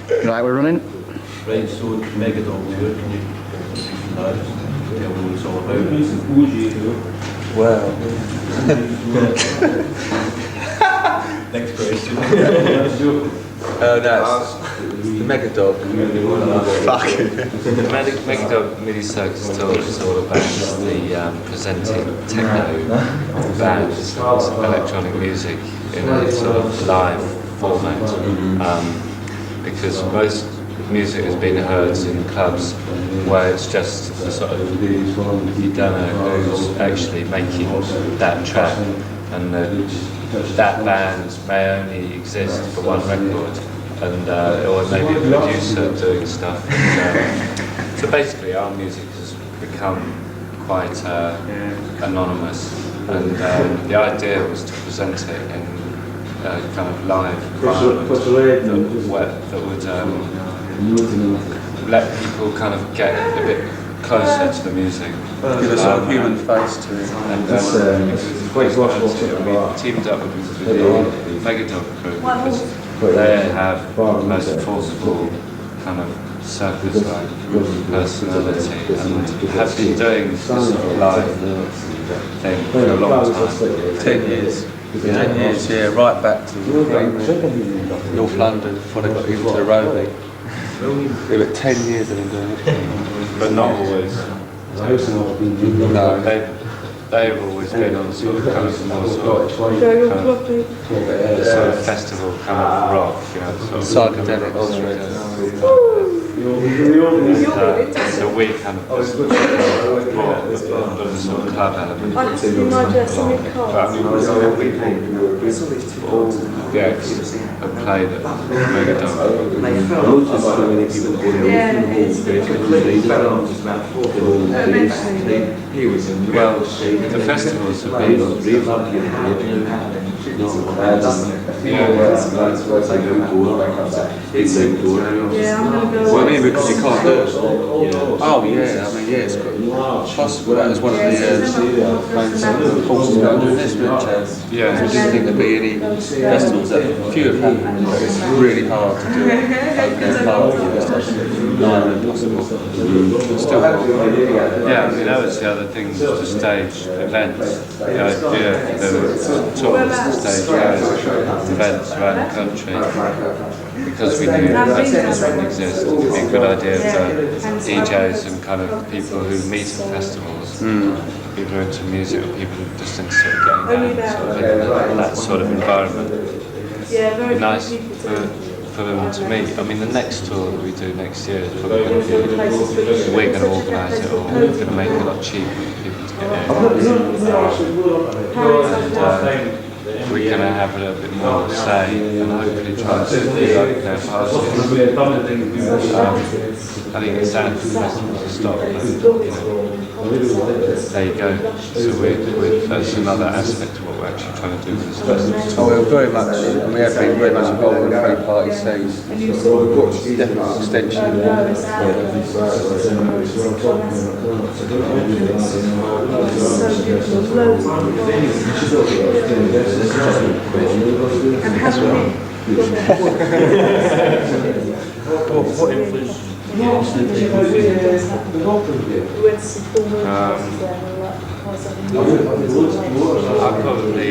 Right, we're running. Right, so Megadog tour, can you tell what it's all about? Well, Next question. no, it's the Megadog. Fuck. The Megadog MIDI Circus tour is all about the presenting techno bands, electronic music in a sort of live format. Because most music has been heard in clubs where it's just a sort of, you don't know who's actually making that track, and that band may only exist for one record, and or maybe a producer doing stuff. So basically our music has become quite anonymous, and the idea was to present it in kind of live environment that would let people kind of get a bit closer to the music. Give a sort of human face to it. And we teamed up with the Megadog crew because they have the most forceful kind of circus-like personality and have been doing this sort of live thing for a long time. 10 years. 10 years, yeah, right back to North London before they got into the Roving. Yeah, but 10 years they've been doing it. But not always. No. They've always been on sort of kind of more sort of festival kind of rock, you know, sort of Psychedelics. So we kind of brought the sort of club element. But I mean, all the acts have played at Megadog. Well, the festivals have been. Well, I mean, because you can't do it. Oh, yeah, I mean, yeah, it's possible. That was one of the main forces about doing this, which Yeah. we didn't think there'd be any festivals that few have happened, but it's really hard to do it. Nigh impossible. Still Yeah, I mean, that was the other thing, to stage events. The idea there were tours to stage events around the country. Because we knew festivals wouldn't exist, it would be a good idea for DJs and kind of people who meet at festivals, people who are into music or people who are just into sort of getting down, sort of in that sort of environment. It'd be nice for them to meet. I mean, the next tour that we do next year is probably going to be, we're going to organise it, or we're going to make it a lot cheaper for people to get in. And we're going to have a little bit more say and hopefully try to do like their parties. I think it's sad for the festivals to stop, but there you go. So that's another aspect of what we're actually trying to do with this festival. Oh, we're very much, we have been very much involved in the three-party scene. Definitely extension. What influence? I probably,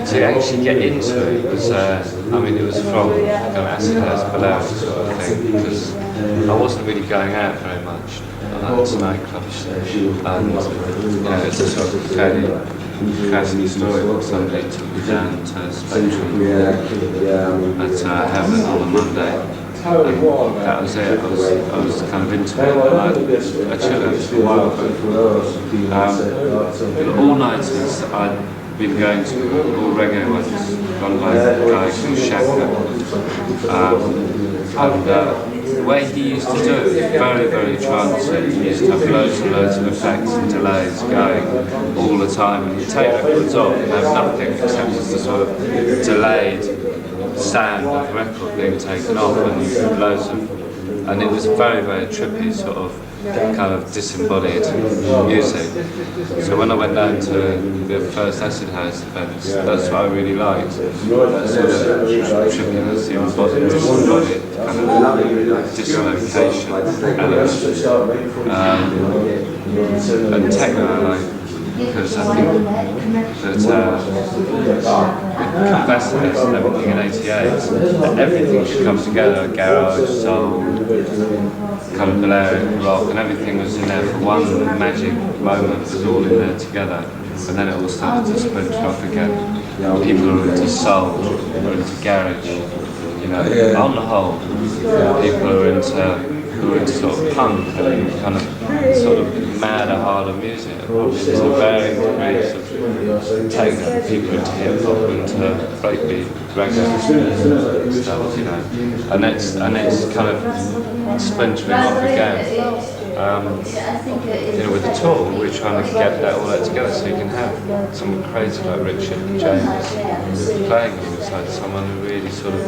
to actually get into it was, I mean, it was from kind of acid house below sort of thing, because I wasn't really going out very much to nightclubs, and you know, it's a sort of fairly classic story that somebody took me down to Spectrum at Heaven on a Monday. And that was it. I was kind of into it, and I chilled out for a while. But all-nighters I'd been going to, all reggae ones, run by a guy called Shaka. And the way he used to do it was very, very trancey. He used to have loads and loads of effects and delays going all the time, and he'd take records off and have nothing except just a sort of delayed sound of the record being taken off, and loads of and it was very, very trippy, sort of kind of disembodied music. So when I went down to the first Acid House events, that's what I really liked. That sort of trippiness, the disembodied kind of dislocation element. And techno I like, because I think that Confessors and everything in '88, everything should come together, garage, soul, kind of Balearic rock, and everything was in there for one magic moment, it was all in there together, and then it all started to splinter off again. People who are into soul, who are into garage, you know, on the whole, people who are into sort of punk and kind of sort of madder, harder music. It's a varying degrees of techno, people into hip hop, into breakbeat, reggae stuff, you know, and it's kind of splintering off again. You know, with the tour, we're trying to get all that together so you can have someone crazy like Richard James playing alongside someone who really sort of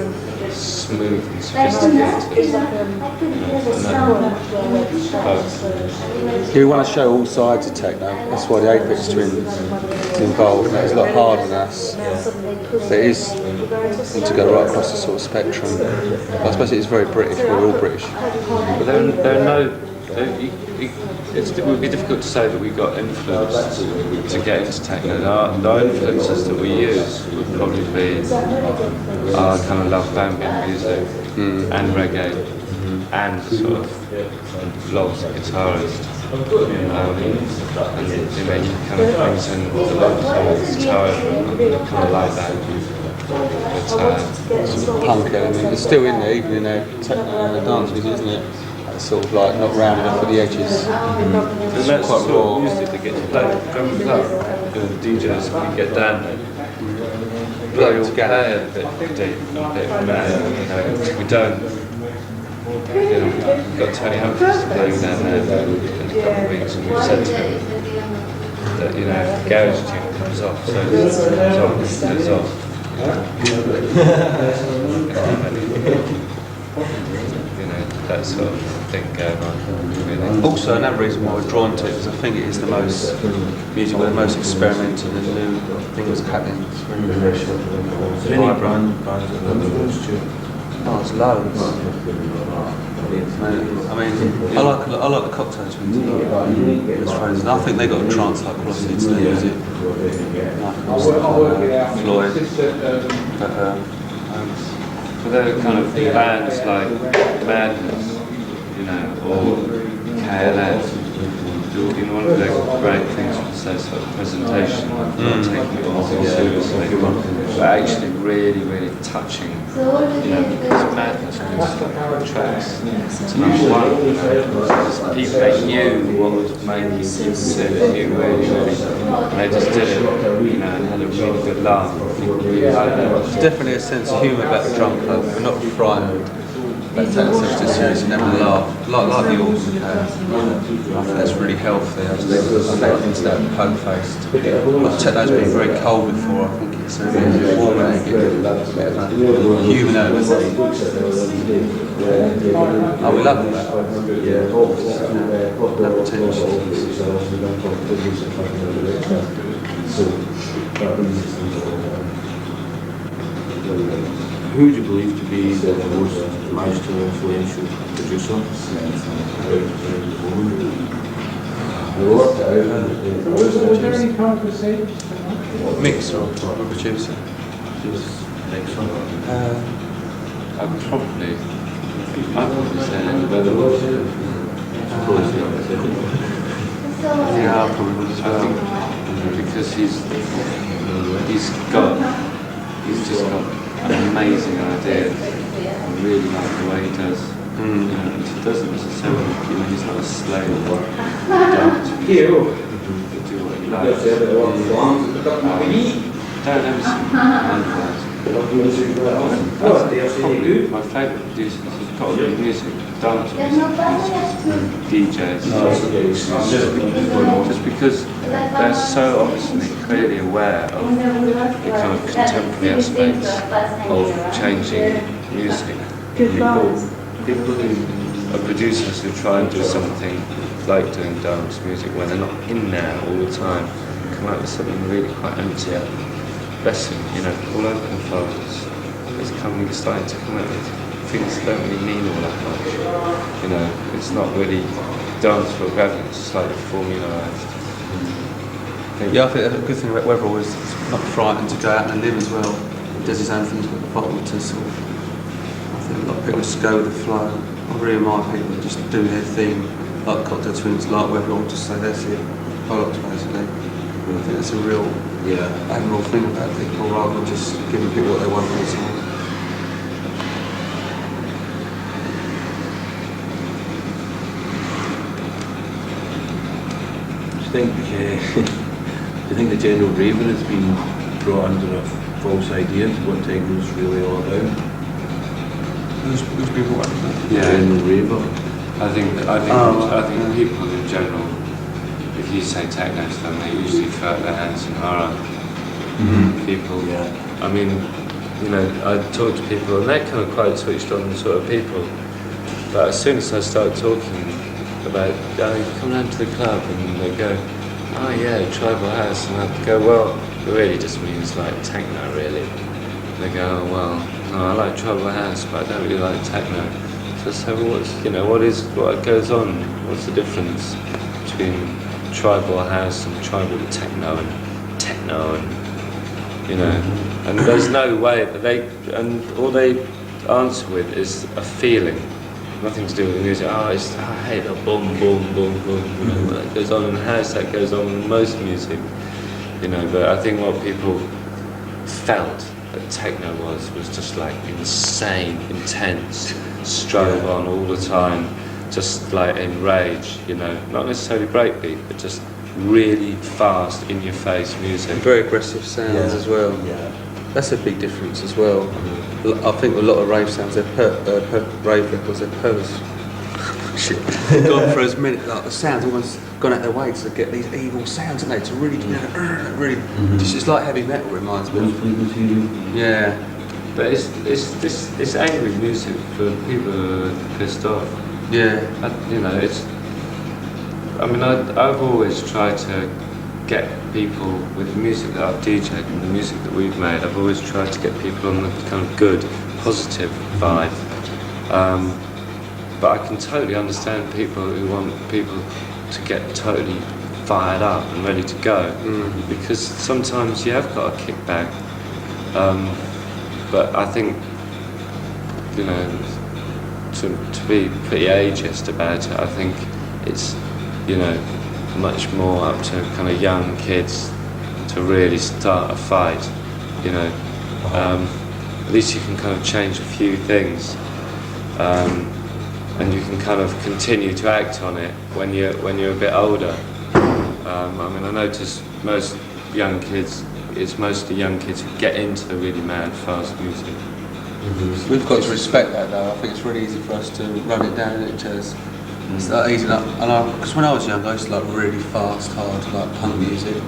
smooth and sophisticated. We want to show all sides of techno. That's why the Apex Twins is involved. It's a lot harder than us. But it is to go right across the sort of spectrum. I suppose it is very British. We're all British. But there are no. It would be difficult to say that we got influenced to get into techno. The influences that we use would probably be our kind of love of ambient music and reggae and sort of loves guitarist. And you know, he kind of brings in the love of guitar and kind of like that. But, sort of punk element. It's still in there, even in their dance music, isn't it? Sort of like not rounded off at the edges. It's quite sort raw. Of music that gets played drum club. The DJs can get down there. Blow your play a bit deep, a bit mad. You know, we don't. You know, we've got Tony Humphries playing down there in a couple of weeks, and we've said to him that, you know, if the garage tune comes off, so it comes off. You know, that sort of thing going on. Really. Also, another reason why we're drawn to it is I think it is the most music with the most experimental and new things happening. It's really fresh. Any bands Oh, it's loads. I mean, I like the Cocktails ones. And I think they got a trance-like quality to their music. Floyd. But there are kind of bands like Madness, you know, or KLF. You know, one of the great things was their sort of presentation, not taking it all too seriously, but actually really, really touching, you know, because Madness was tracks to number one. People, they knew what was making people do it, they knew really, and they just did it, you know, and had a really good laugh. There's definitely a sense of humour about the drum club. We're not frightened. But take ourselves too seriously and never laugh. Like the Orbital can. I think that's really healthy. I think into that poke-faced. Techno's been very cold before. I think it's a bit warmer and get a bit of a human element. Oh, we love that. No pretension. Who would you believe to be the most magical, influential producer? Mix or producer? I'd probably say Yeah, I probably would as well. I think because he's just got amazing ideas. I really like the way he does. You know, he doesn't necessarily, you know, he's not a slave or dance. He do what he likes. Don't ever see my favourite producers has got to be music, dance music, DJs. Just because they're so obviously clearly aware of the kind of contemporary aspects of changing music. People who of producers who try and do something like doing dance music when they're not in there all the time, come out with something really quite empty, blessing, you know, all open folders. It's starting to come out with things that don't really mean all that much. You know, it's not really dance for gravity, it's slightly formulaised. Yeah, I think a good thing about Weatherall is he's not frightened to go out and live as well. He does his own things with the bottle to sort of, I think a lot of people just go with the flow. I really admire people that just do their thing, like Cocktail Twins, like Weatherall, just say that's it, bollocks basically. I think that's a real admirable thing about people rather than just giving people what they want all the time. Do you think the general raver has been brought under a false idea of what techno's really all about? Who's been brought under that? Yeah, General raver. I think people in general, if you say techno to them, they usually throw up their hands in horror. People, I mean, you know, I talk to people and they're kind of quite switched on sort of people. But as soon as I start talking about, you come down to the club, and they go, oh yeah, tribal house, and I go, well, it really just means like techno, really. They go, oh well, no, I like tribal house, but I don't really like techno. So I say, well, what goes on? What's the difference between tribal house and tribal techno, and you know? And there's no way that all they answer with is a feeling. Nothing to do with the music. I hate the boom, boom, boom, boom. You know, that goes on in the house, that goes on in most music. You know, but I think what people felt that techno was just like insane, intense, strove on all the time, just like enraged. You know, not necessarily breakbeat, but just really fast, in your face music. Very aggressive sounds as well. Yeah. That's a big difference as well. I think a lot of rave sounds, rave records, they're gone for as many, like the sounds almost gone out their way to get these evil sounds, haven't they? To really, you know, really, it's like heavy metal reminds me of. Yeah. But it's angry music for people who are pissed off. Yeah. You know, I've always tried to get people with the music that I've DJ'd and the music that we've made. I've always tried to get people on the kind of good, positive vibe. But I can totally understand people who want people to get totally fired up and ready to go, because sometimes you have got a kickback. But I think, you know, to be pretty ageist about it, I think it's, you know, much more up to kind of young kids to really start a fight, you know. At least you can kind of change a few things, and you can kind of continue to act on it when you're a bit older. I mean, I notice most young kids, it's mostly young kids who get into the really mad, fast music. We've got to respect that though. I think it's really easy for us to run it down at each other's. It's not easy enough, and because when I was young, I used to like really fast, hard, like punk music.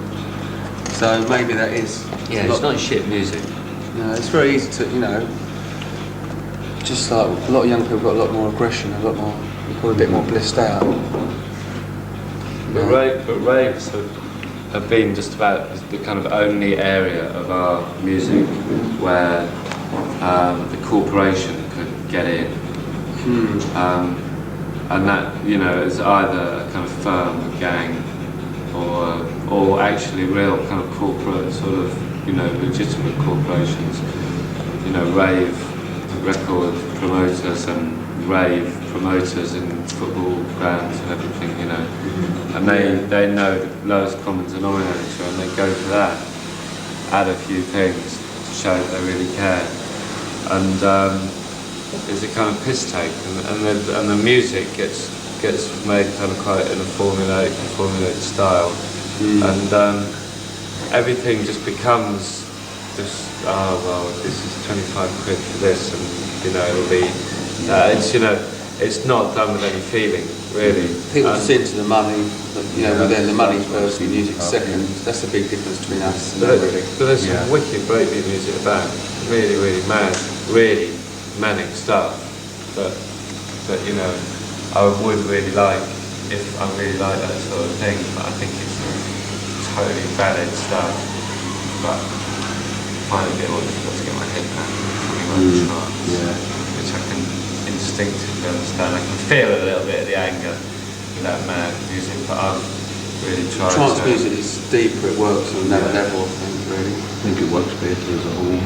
So maybe that is. Yeah, it's not shit music. No, it's very easy to, you know, just like a lot of young people got a lot more aggression, a lot more, probably a bit more blissed out. But raves have been just about the kind of only area of our music where the corporation could get in. And that, you know, is either a kind of firm, a gang, or actually real kind of corporate sort of, you know, legitimate corporations. You know, rave record promoters and rave promoters in football grounds and everything, you know. And they know the lowest common denominator, and they go for that. Add a few things to show that they really care. And it's a kind of piss take, and the music gets made kind of quite in a formulaic style, and everything just becomes just, oh well, this is 25 quid for this, and you know it'll be it's, you know, it's not done with any feeling really. People just into the money, but, you know, then the money first, the music second. That's the big difference between us. But there's some wicked breakbeat music about, really mad, really manic stuff, but you know, I would really like, if I really like that sort of thing, but I think it's totally valid stuff. But I find it a bit more difficult to get my head around something like the trance, which I can instinctively understand. I can feel a little bit of the anger in that mad music, but I've really tried Trance to... music is deeper, it works on another level, I think, really. I think it works better as a whole.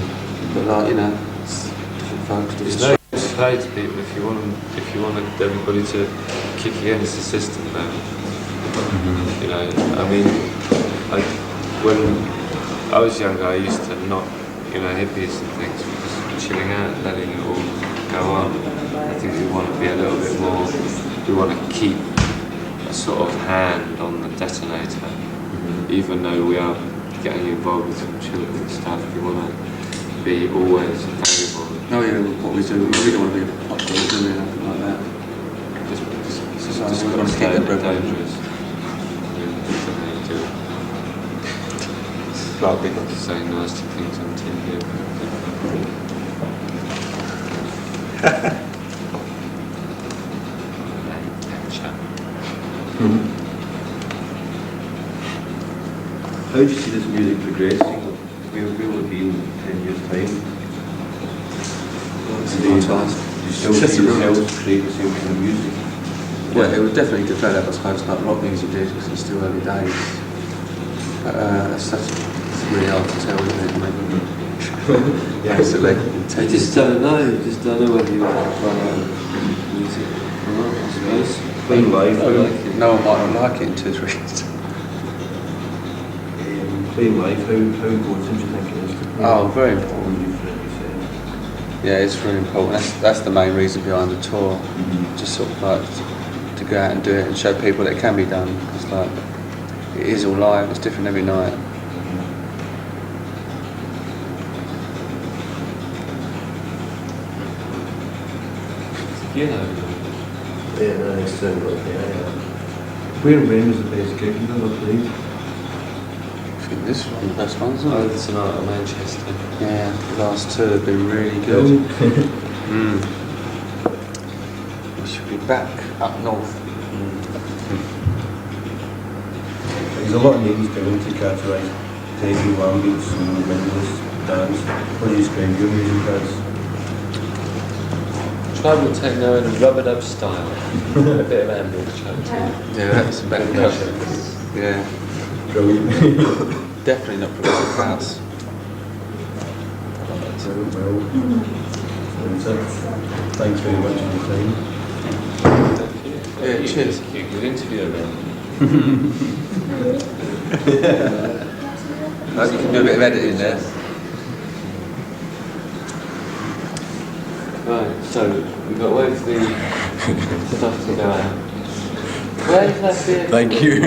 But like, you know, it's different folks, There's different no play to people if you wanted everybody to kick against the system now. You know, I mean, when I was younger, I used to not, you know, hippies and things, just chilling out, letting it all go on. I think we want to be a little bit more, we want to keep a sort of hand on the detonator, even though we are getting involved with some children stuff. We want to be always available. No, yeah, what we do, we don't want to be a pop group, do we, nothing like that. Just we got want to to keep stay it relevant. dangerous. A lot of people say nasty things on TV. How do you see this music progressing? Where will it be in 10 years' time? Do you still see yourself create the same kind of music? Well, it would definitely develop, I suppose, like rock music did, because it's still early days. But it's really hard to tell, isn't it? Maybe. Yeah, Basically. You just don't know. You just don't know whether you want to run out of music or not, I suppose. playing live, I like it. No one might not like it in 2 or 3 years. playing live, how important do you think it is to play? Oh, very important. Yeah, it's really important. That's the main reason behind the tour. Just sort of like to go out and do it and show people that it can be done. It's like, it is all live, it's different every night. You know, Yeah, it's sound like Where and when was the best gig you've ever played? I think this is one of the best ones, isn't it? tonight at Manchester. Yeah, the last 2 have been really good. We should be back up north. There's a lot of names given to categorise techno, ambience and minimalist dance. What do you describe your music as? Tribal techno in a rubber-dub style. A bit of ambient chat too. Yeah, that's a better version. Yeah, Brilliant. definitely not progressive house. So, well, that's it. Thanks very much for your time. Yeah, cheers. Good interview, man. I hope you can do a bit of editing there. Right, so we've got to wait for the stuff to go out. Where's that bit? Thank you.